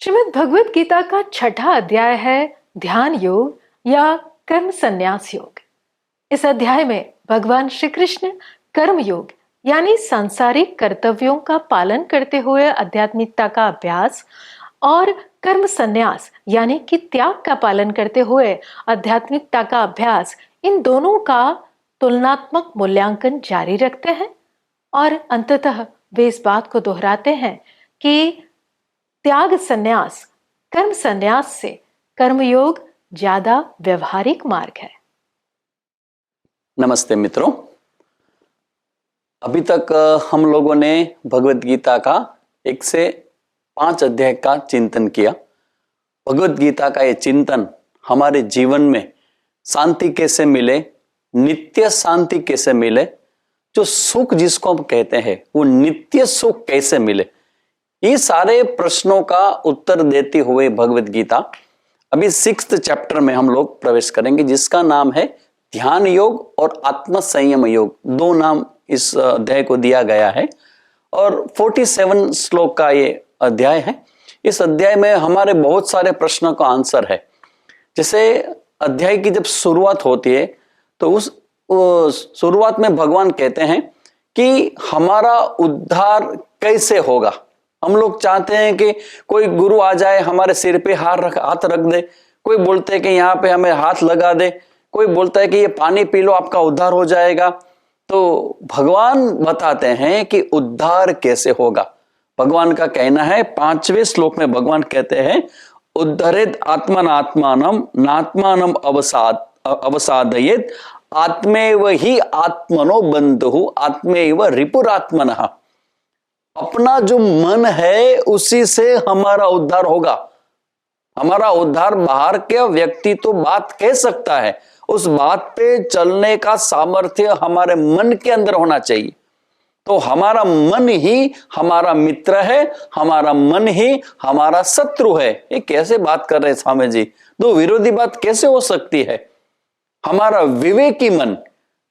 श्रीमद् भगवत गीता का छठा अध्याय है ध्यान योग या कर्म संन्यास योग। इस अध्याय में भगवान श्री कृष्ण कर्म योग यानी सांसारिक कर्तव्यों का पालन करते हुए आध्यात्मिकता का अभ्यास और कर्म संन्यास यानी कि त्याग का पालन करते हुए आध्यात्मिकता का अभ्यास, इन दोनों का तुलनात्मक मूल्यांकन जारी रखते हैं और अंततः वे इस बात को दोहराते हैं कि त्याग संन्यास कर्म संन्यास से कर्मयोग ज्यादा व्यवहारिक मार्ग है। नमस्ते मित्रों, अभी तक हम लोगों ने भगवत गीता का 1 से 5 अध्याय का चिंतन किया। भगवत गीता का ये चिंतन हमारे जीवन में शांति कैसे मिले, नित्य शांति कैसे मिले, जो सुख जिसको हम कहते हैं वो नित्य सुख कैसे मिले, ये सारे प्रश्नों का उत्तर देते हुए भगवत गीता अभी 6th चैप्टर में हम लोग प्रवेश करेंगे, जिसका नाम है ध्यान योग और आत्म संयम योग। 2 नाम इस अध्याय को दिया गया है और 47 श्लोक का ये अध्याय है। इस अध्याय में हमारे बहुत सारे प्रश्नों का आंसर है। जैसे अध्याय की जब शुरुआत होती है तो उस शुरुआत में भगवान कहते हैं कि हमारा उद्धार कैसे होगा। हम लोग चाहते हैं कि कोई गुरु आ जाए, हमारे सिर पे हाथ रख दे, कोई बोलते हैं कि यहाँ पे हमें हाथ लगा दे, कोई बोलता है कि ये पानी पी लो आपका उद्धार हो जाएगा। तो भगवान बताते हैं कि उद्धार कैसे होगा। भगवान का कहना है 5वें श्लोक में भगवान कहते हैं उद्धरेद आत्मनात्मानम नात्मानम अवसादयेत आत्मेव ही आत्मनो बंधु आत्मेव रिपुरात्मनः। अपना जो मन है उसी से हमारा उद्धार होगा। हमारा उद्धार बाहर के व्यक्ति तो बात कह सकता है, उस बात पे चलने का सामर्थ्य हमारे मन के अंदर होना चाहिए। तो हमारा मन ही हमारा मित्र है, हमारा मन ही हमारा शत्रु है। ये कैसे बात कर रहे हैं स्वामी जी, 2 विरोधी बात कैसे हो सकती है। हमारा विवेकी मन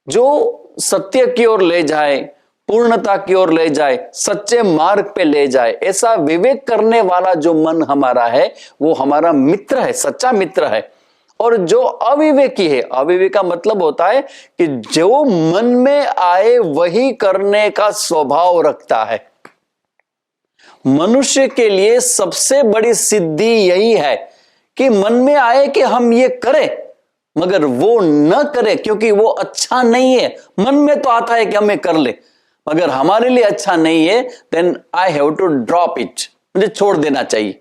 जो सत्य की ओर ले जाए, पूर्णता की ओर ले जाए, सच्चे मार्ग पे ले जाए, ऐसा विवेक करने वाला जो मन हमारा है वो हमारा मित्र है, सच्चा मित्र है। और जो अविवेकी है, अविवेक का मतलब होता है कि जो मन में आए वही करने का स्वभाव रखता है। मनुष्य के लिए सबसे बड़ी सिद्धि यही है कि मन में आए कि हम ये करें मगर वो न करे, क्योंकि वो अच्छा नहीं है। मन में तो आता है कि हमें कर ले, मगर हमारे लिए अच्छा नहीं है, then I have to drop it, मुझे छोड़ देना चाहिए।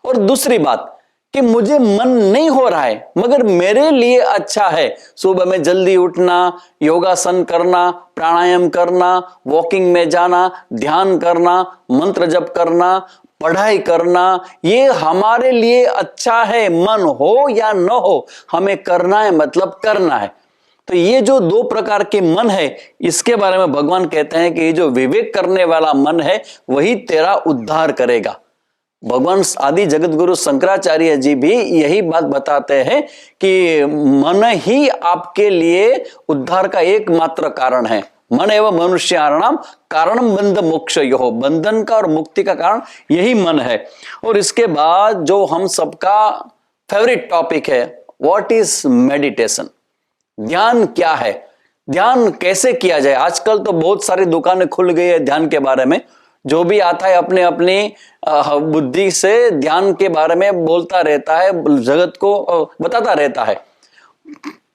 और दूसरी बात कि मुझे मन नहीं हो रहा है मगर मेरे लिए अच्छा है, सुबह में जल्दी उठना, योगासन करना, प्राणायाम करना, वॉकिंग में जाना, ध्यान करना, मंत्र जप करना, पढ़ाई करना, ये हमारे लिए अच्छा है। मन हो या न हो, हमें करना है, मतलब करना है। तो ये जो 2 प्रकार के मन है, इसके बारे में भगवान कहते हैं कि ये जो विवेक करने वाला मन है वही तेरा उद्धार करेगा। भगवान आदि जगत गुरु शंकराचार्य जी भी यही बात बताते हैं कि मन ही आपके लिए उद्धार का एकमात्र कारण है। मन एवं मनुष्याणाम कारणम बंध मोक्षयोः, बंधन का और मुक्ति का कारण यही मन है। और इसके बाद जो हम सबका फेवरेट टॉपिक है, व्हाट इज मेडिटेशन, ध्यान क्या है, ध्यान कैसे किया जाए। आजकल तो बहुत सारी दुकानें खुल गई है ध्यान के बारे में, जो भी आता है अपने अपनी बुद्धि से ध्यान के बारे में बोलता रहता है, जगत को बताता रहता है।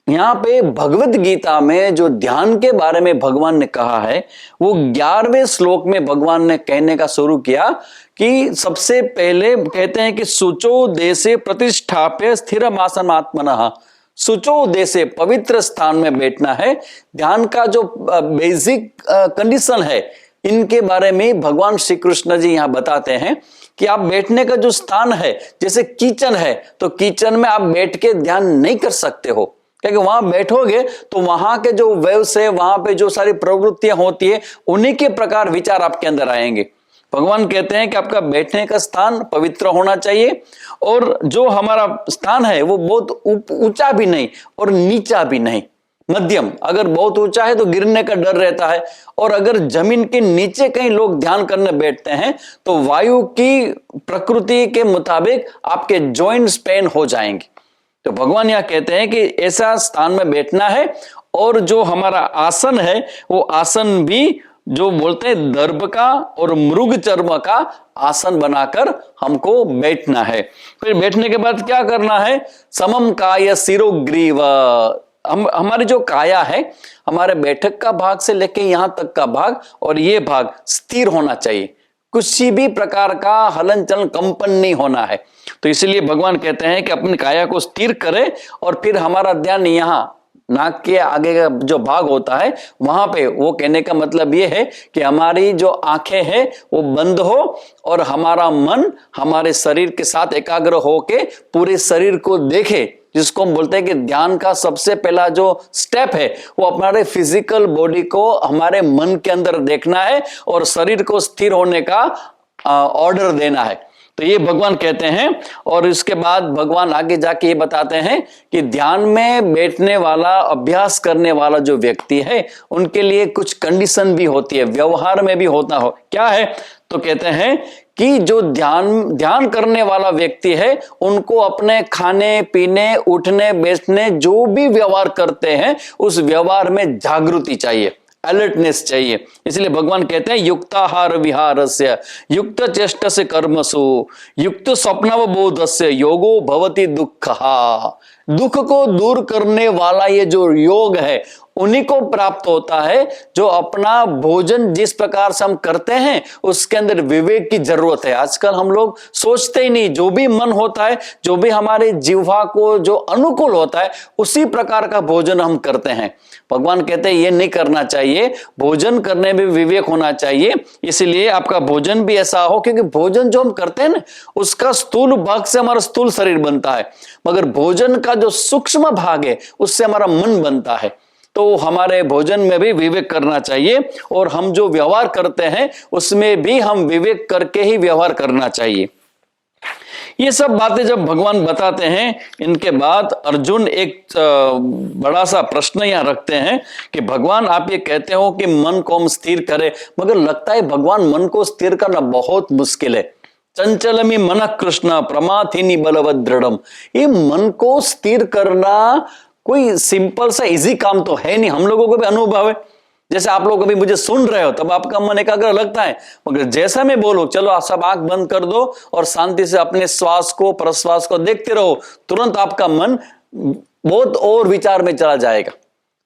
यहाँ पे भगवत गीता में जो ध्यान के बारे में भगवान ने कहा है वो 11वें श्लोक में भगवान ने कहने का शुरू किया कि सबसे पहले कहते हैं कि शुचो देशे प्रतिष्ठाप्य स्थिरम आसनमात्मनः। शुचो देशे, पवित्र स्थान में बैठना है। ध्यान का जो बेसिक कंडीशन है, इनके बारे में भगवान श्री कृष्ण जी यहाँ बताते हैं कि आप बैठने का जो स्थान है, जैसे किचन है तो किचन में आप बैठ के ध्यान नहीं कर सकते हो, क्योंकि वहां बैठोगे तो वहां के जो वेव्स है, वहां पे जो सारी प्रवृत्तियां होती है, उन्हीं के प्रकार विचार आपके अंदर आएंगे। भगवान कहते हैं कि आपका बैठने का स्थान पवित्र होना चाहिए और जो हमारा स्थान है वो बहुत ऊंचा भी नहीं और नीचा भी नहीं, मध्यम, अगर बहुत ऊंचा है तो गिरने का डर रहता है, और अगर जमीन के नीचे कहीं लोग ध्यान करने बैठते हैं तो वायु की प्रकृति के मुताबिक आपके जॉइंट्स पेन हो जाएंगे। तो भगवान यहां कहते हैं कि ऐसा स्थान में बैठना है, और जो हमारा आसन है वो आसन भी जो बोलते हैं दर्भ का और मृग चर्म का आसन बनाकर हमको बैठना है। फिर बैठने के बाद क्या करना है, समम काय शिरोग्रीव, हमारी जो काया है, हमारे बैठक का भाग से लेके यहां तक का भाग और ये भाग स्थिर होना चाहिए, किसी भी प्रकार का हलन चलन कंपन नहीं होना है। तो इसलिए भगवान कहते हैं कि अपनी काया को स्थिर करें, और फिर हमारा ध्यान यहां नाक के आगे का जो भाग होता है वहां पे, वो कहने का मतलब ये है कि हमारी जो आंखें हैं वो बंद हो और हमारा मन हमारे शरीर के साथ एकाग्र होके पूरे शरीर को देखे, जिसको हम बोलते हैं कि ध्यान का सबसे पहला जो स्टेप है वो हमारे फिजिकल बॉडी को हमारे मन के अंदर देखना है और शरीर को स्थिर होने का ऑर्डर देना है। तो ये भगवान कहते हैं। और इसके बाद भगवान आगे जाके ये बताते हैं कि ध्यान में बैठने वाला, अभ्यास करने वाला जो व्यक्ति है उनके लिए कुछ कंडीशन भी होती है, व्यवहार में भी होता हो। क्या है? तो कहते हैं कि जो ध्यान करने वाला व्यक्ति है उनको अपने खाने पीने, उठने बैठने जो भी व्यवहार करते हैं उस व्यवहार में जागृति चाहिए, अलर्टनेस चाहिए। इसलिए भगवान कहते हैं युक्ताहार विहारस्य युक्त चेष्टस्य कर्मसु युक्त स्वप्नवबोधस्य योगो भवति दुःखः। दुख को दूर करने वाला ये जो योग है उन्हीं को प्राप्त होता है जो अपना भोजन जिस प्रकार से हम करते हैं उसके अंदर विवेक की जरूरत है। आजकल हम लोग सोचते ही नहीं, जो भी मन होता है, जो भी हमारे जीवा को जो अनुकूल होता है उसी प्रकार का भोजन हम करते हैं। भगवान कहते हैं ये नहीं करना चाहिए, भोजन करने में विवेक होना चाहिए। इसलिए आपका भोजन भी ऐसा हो, क्योंकि भोजन जो हम करते हैं ना उसका स्थूल भाग से हमारा स्थूल शरीर बनता है, मगर भोजन का जो सूक्ष्म भाग है उससे हमारा मन बनता है। तो हमारे भोजन में भी विवेक करना चाहिए और हम जो व्यवहार करते हैं उसमें भी हम विवेक करके ही व्यवहार करना चाहिए। ये सब बातें जब भगवान बताते हैं, इनके बाद अर्जुन एक बड़ा सा प्रश्न यहां रखते हैं कि भगवान आप ये कहते हो कि मन को हम स्थिर करें, मगर लगता है भगवान मन को स्थिर करना बहुत मुश्किल है। चंचलमी मन कृष्ण प्रमाथिनी बलवद दृढ़म। ये मन को स्थिर करना कोई सिंपल सा इजी काम तो है नहीं। हम लोगों को भी अनुभव है, जैसे आप लोग अभी मुझे सुन रहे हो तब आपका मन एकाग्र लगता है, मगर जैसा मैं बोलूं चलो आप सब आंख बंद कर दो और शांति से अपने श्वास को प्रश्वास को देखते रहो, तुरंत आपका मन बहुत और विचार में चला जाएगा।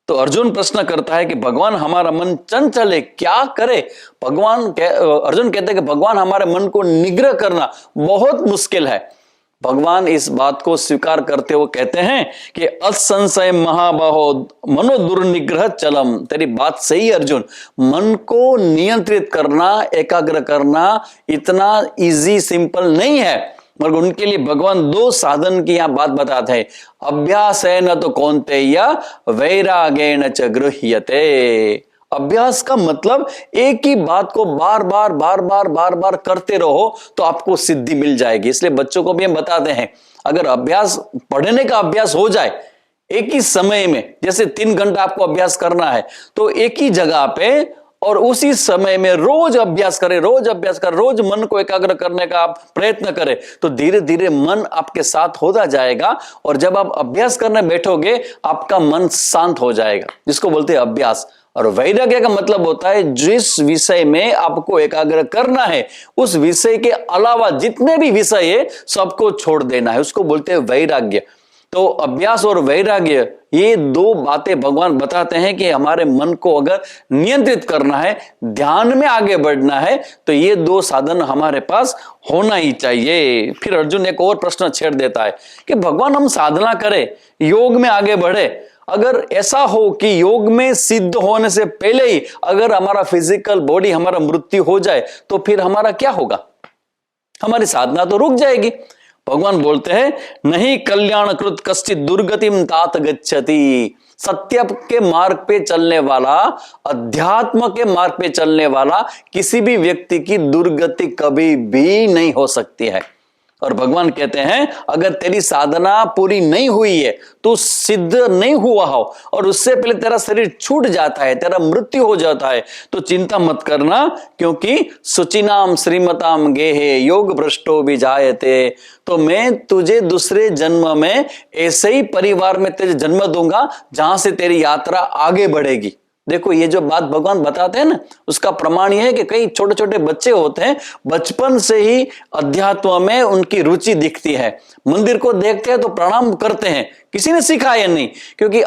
तो अर्जुन प्रश्न करता है कि भगवान हमारा मन चंचल है, क्या करे? अर्जुन कहते हैं कि भगवान हमारे मन को निग्रह करना बहुत मुश्किल है। भगवान इस बात को स्वीकार करते हुए कहते हैं कि असंशय महाबाहो मनो दुर्निग्रह चलम। तेरी बात सही अर्जुन, मन को नियंत्रित करना, एकाग्र करना इतना इजी सिंपल नहीं है, मगर उनके लिए भगवान दो साधन की यहां बात बताते हैं। अभ्यास है न तो कौन्तेय वैरागेण च गृह्यते। अभ्यास का मतलब एक ही बात को बार बार करते रहो तो आपको सिद्धि मिल जाएगी। इसलिए बच्चों को भी हम बताते हैं, अगर अभ्यास, पढ़ने का अभ्यास हो जाए एक ही समय में, जैसे 3 घंटा आपको अभ्यास करना है तो एक ही जगह पे और उसी समय में रोज अभ्यास करें, रोज मन को एकाग्र करने का आप प्रयत्न करें तो धीरे धीरे मन आपके साथ होता जाएगा। और जब आप अभ्यास करने बैठोगे आपका मन शांत हो जाएगा, जिसको बोलते हैं अभ्यास। और वैराग्य का मतलब होता है जिस विषय में आपको एकाग्र करना है उस विषय के अलावा जितने भी विषय है सबको छोड़ देना है, उसको बोलते हैं वैराग्य। तो अभ्यास और वैराग्य ये दो बातें भगवान बताते हैं कि हमारे मन को अगर नियंत्रित करना है, ध्यान में आगे बढ़ना है तो ये दो साधन हमारे पास होना ही चाहिए। फिर अर्जुन एक और प्रश्न छेड़ देता है कि भगवान हम साधना करें, योग में आगे बढ़े, अगर ऐसा हो कि योग में सिद्ध होने से पहले ही अगर हमारा फिजिकल बॉडी, हमारा मृत्यु हो जाए तो फिर हमारा क्या होगा? हमारी साधना तो रुक जाएगी। भगवान बोलते हैं नहीं कल्याणकृत कश्चित दुर्गतिम तात गच्छति। सत्य के मार्ग पे चलने वाला, अध्यात्म के मार्ग पे चलने वाला किसी भी व्यक्ति की दुर्गति कभी भी नहीं हो सकती है। और भगवान कहते हैं अगर तेरी साधना पूरी नहीं हुई है, तो सिद्ध नहीं हुआ हो और उससे पहले तेरा शरीर छूट जाता है, तेरा मृत्यु हो जाता है, तो चिंता मत करना, क्योंकि सुचिनाम श्रीमताम गेहे योग भ्रष्टो भी जायते। तो मैं तुझे दूसरे जन्म में ऐसे ही परिवार में तुझे जन्म दूंगा जहां से तेरी यात्रा आगे बढ़ेगी। देखो ये जो बात भगवान बताते हैं ना, उसका प्रमाण यह है कि कई छोटे छोटे बच्चे होते हैं, बचपन से ही अध्यात्म में उनकी रुचि दिखती है, मंदिर को देखते हैं तो प्रणाम करते हैं, किसी ने सिखाया नहीं, क्योंकि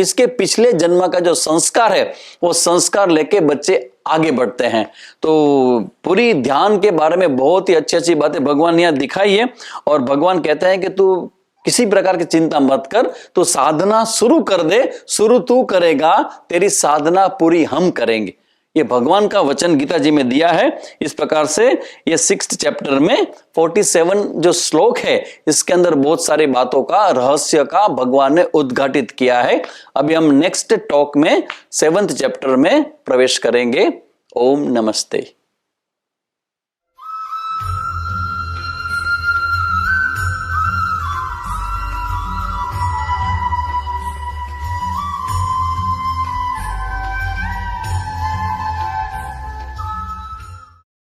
इसके पिछले जन्म का जो संस्कार है वो संस्कार लेके बच्चे आगे बढ़ते हैं। तो पूरी ध्यान के बारे में बहुत ही अच्छी अच्छी बातें भगवान ने यहाँ दिखाई है। और भगवान कहते हैं कि तू किसी प्रकार की चिंता मत कर, तो साधना शुरू कर दे, शुरू तू करेगा, तेरी साधना पूरी हम करेंगे। ये भगवान का वचन गीता जी में दिया है। इस प्रकार से ये 6th चैप्टर में 47 जो श्लोक है, इसके अंदर बहुत सारी बातों का रहस्य का भगवान ने उद्घाटित किया है। अभी हम नेक्स्ट टॉक में 7th चैप्टर में प्रवेश करेंगे। ओम नमस्ते।